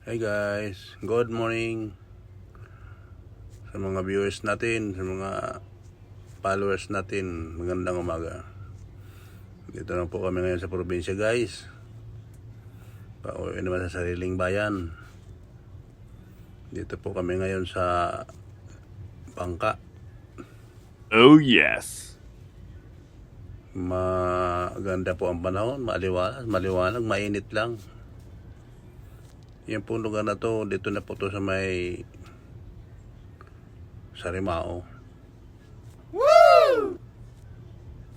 Hey guys, good morning sa mga viewers natin, sa mga followers natin. Magandang umaga. Dito na po kami ngayon sa probinsya guys. Pauwi naman sa sariling bayan. Dito po kami ngayon sa Bangka. Oh yes. Maganda po ang panahon, maliwanag, mainit lang. Yan po lugar na to, dito na po to sa may Sarimao. Woo!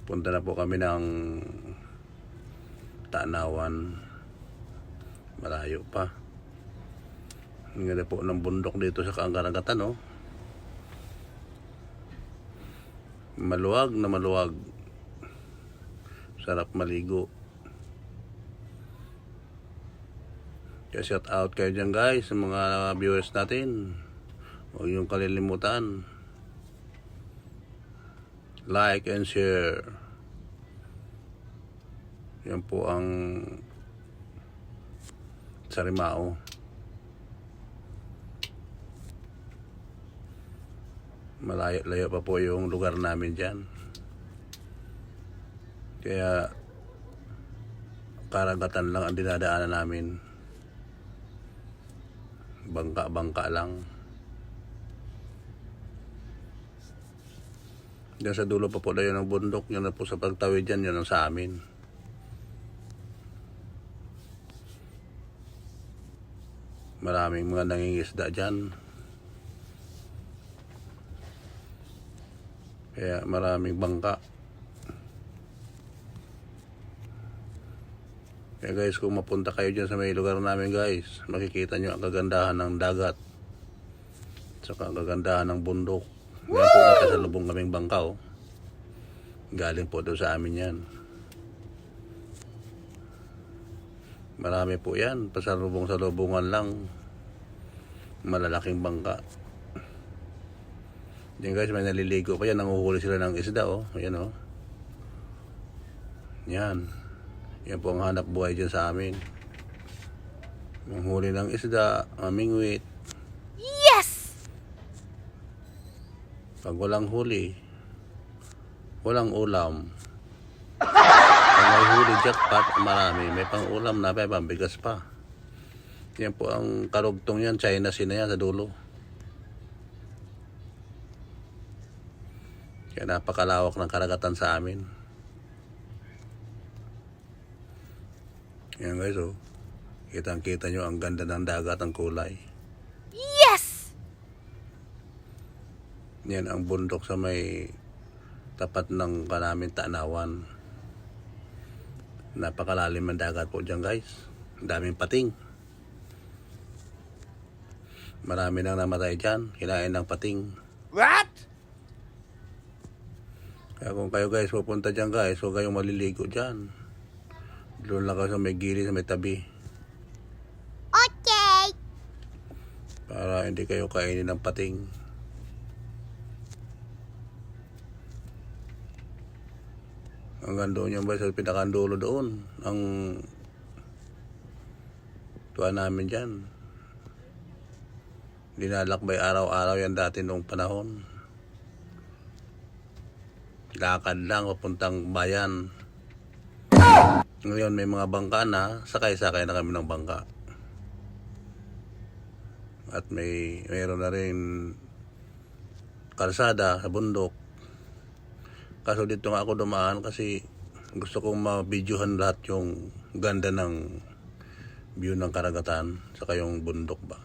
Punta na po kami ng Tanawan. Malayo pa. Ang ganda po ng bundok dito sa karagatan, no? Maluwag na maluwag. Sarap maligo. Kaya shout out kayo dyan guys, sa mga viewers natin. Huwag yung kalilimutan. Like and share. Yan po ang Sarimao. Malayo-layo pa po yung lugar namin dyan. Kaya karagatan lang ang dinadaanan namin. Bangka-bangka lang. Diyan sa dulo pa po na yun ang bundok. Yun na po sa pagtawid dyan, yun ang sa amin. Maraming mga nangingisda dyan. Kaya maraming bangka. Kaya guys, kung mapunta kayo dyan sa may lugar namin guys, makikita nyo ang kagandahan ng dagat. Saka ang kagandahan ng bundok. Yan po nakasalubong kaming bangka, oh. Galing po doon sa amin yan. Marami po yan. Pasalubong-salubungan lang. Malalaking bangka. Yan guys, may naliligo pa yan. Nanguhuli sila ng isda, oh. Ayan, oh. Yan. Yan po ang hanap buhay dyan sa amin. Manghuli ng isda, mamingwit. Yes! Pag walang huli, walang ulam. Pag may huli jackpot, marami. May pang ulam na, may pambigas pa. Yan po ang karugtong yan. China Sea na yan sa dulo. Kaya napakalawak ng karagatan sa amin. Yan guys, oh. Kitang-kita nyo ang ganda ng dagat, ang kulay. Yes! Yan ang bundok sa may tapat ng kanamin Tanawan. Napakalalim ang dagat po dyan guys. Ang daming pating. Marami nang namatay dyan. Kinain ng pating. What? Kaya kung kayo guys pupunta dyan guys, huwag kayong maliligo dyan. Doon lang kayo sa may gilid, sa may tabi. Okay. Para hindi kayo kainin ng pating. Hanggang doon yung ba sa pinakandulo doon. Ang tuwa namin dyan. Dinalakbay araw-araw yan dati noong panahon. Lakad lang papuntang bayan. Ngayon may mga bangka na, sakay-sakay na kami ng bangka. At mayroon na rin kalsada sa bundok. Kaso dito nga ako dumaan kasi gusto kong ma-videohan lahat yung ganda ng view ng karagatan saka yung bundok ba.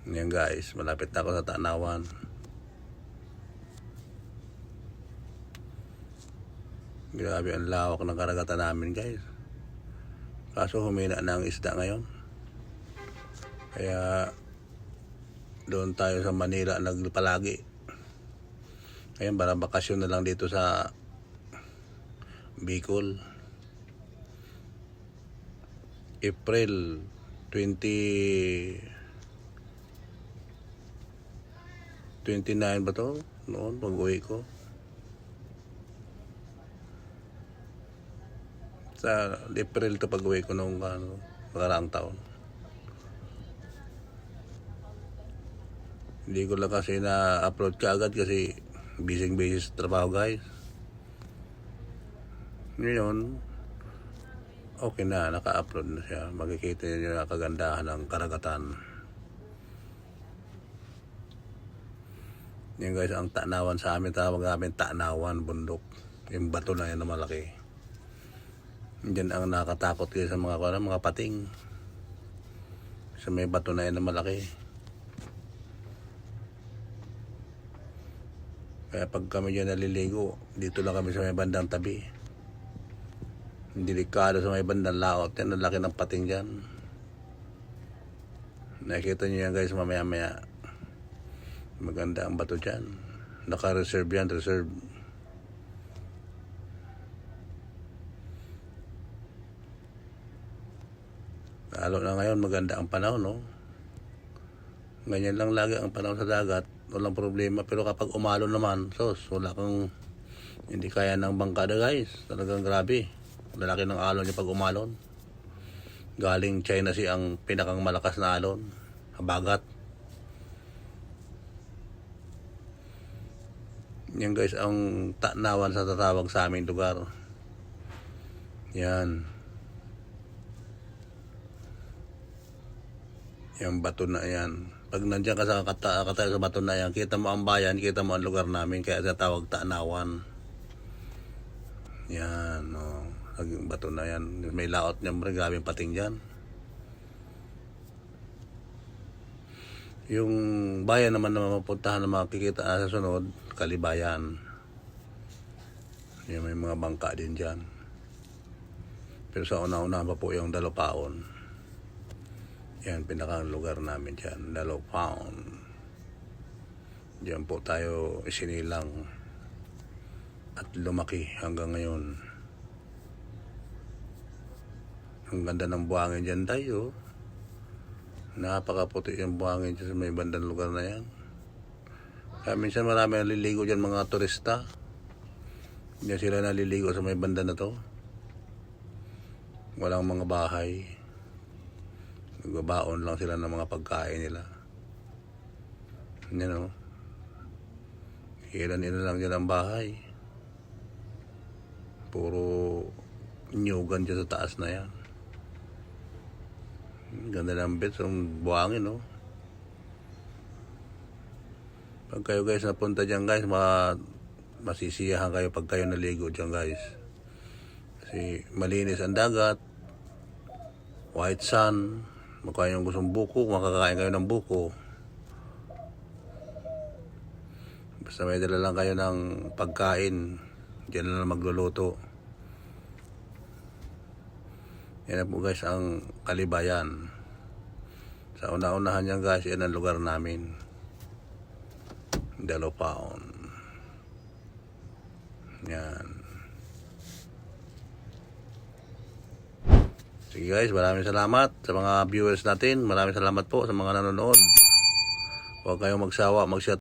Yan guys, malapit na ako sa Tanawan. Grabe ang lawak ng karagatan namin guys. Kaso humina na ang isda ngayon. Kaya doon tayo sa Manila nagpalagi. Ngayon parang bakasyon na lang dito sa Bicol. April 29 ba to? Noon pag uwi ko. Sa April to pag-uwi ko nung nakaraang taon. Hindi ko lang kasi na-upload kaagad kasi busy sa trabaho guys. Ngayon, okay na, naka-upload na siya. Makikita niyo yung kagandahan ng karagatan. Yan guys, ang Tanawan sa amin, tawag namin Tanawan, bundok. Yung bato na yan na malaki. Diyan ang nakatakot kayo sa mga pating. Sa may bato na yan na malaki. Kaya pag kami dyan naliligo, dito lang kami sa may bandang tabi. Delikado sa may bandang laot. Yan, ang laki ng pating dyan. Nakikita nyo yan guys mamaya-maya. Maganda ang bato dyan. Naka-reserve yan, reserve. Lalo na ngayon, maganda ang panahon, no? Ganyan lang lagi ang panahon sa dagat. Walang problema. Pero kapag umalon naman, wala kang hindi kaya ng bangkada guys. Talagang grabe. Lalaki ng alon niya pag umalon. Galing China Sea ang pinakang malakas na alon. Habagat. Yan guys ang Tanawan sa tatawag sa aming lugar. Yan. Yung bato na yan. Pag nandiyan ka sa katayo sa bato na yan, kita mo ang bayan, kita mo ang lugar namin, kaya sa tawag Tanawan. Yan, o. Ang bato na yan. May laot niya, grabing pating dyan. Yung bayan naman na mapuntahan na makikita sa sunod, Kalibayan. Yan, may mga bangka din dyan. Pero sa una-una pa po yung Dalopaon. Yan, pinakang lugar namin dyan, Dalopaon. Diyan po tayo isinilang at lumaki hanggang ngayon. Ang ganda ng buhangin dyan tayo. Napakaputi yung buhangin dyan sa may bandang lugar na yan. Kaya minsan marami naliligo dyan mga turista. Diyan sila naliligo sa may banda na to. Walang mga bahay. Nagbabaon lang sila ng mga pagkain nila. Yan o. Ilan lang dyan ang bahay. Puro nyugan dyan sa taas na yan. Ganda ng bits, ang buhangin, no? Pag kayo guys napunta dyan guys, masisiyahan kayo pag kayo naligo dyan guys. Kasi malinis ang dagat, white sun, magkain yung gustong buko, makakain kayo ng buko. Basta may dala lang kayo ng pagkain, dyan na lang magluluto. Yan na po guys ang Kalibayan. Sa una-unahan yan guys, yan ang lugar namin. Dalopaon. Yan. Sige guys, maraming salamat sa mga viewers natin. Maraming salamat po sa mga nanonood. Huwag kayong magsawa, mag-share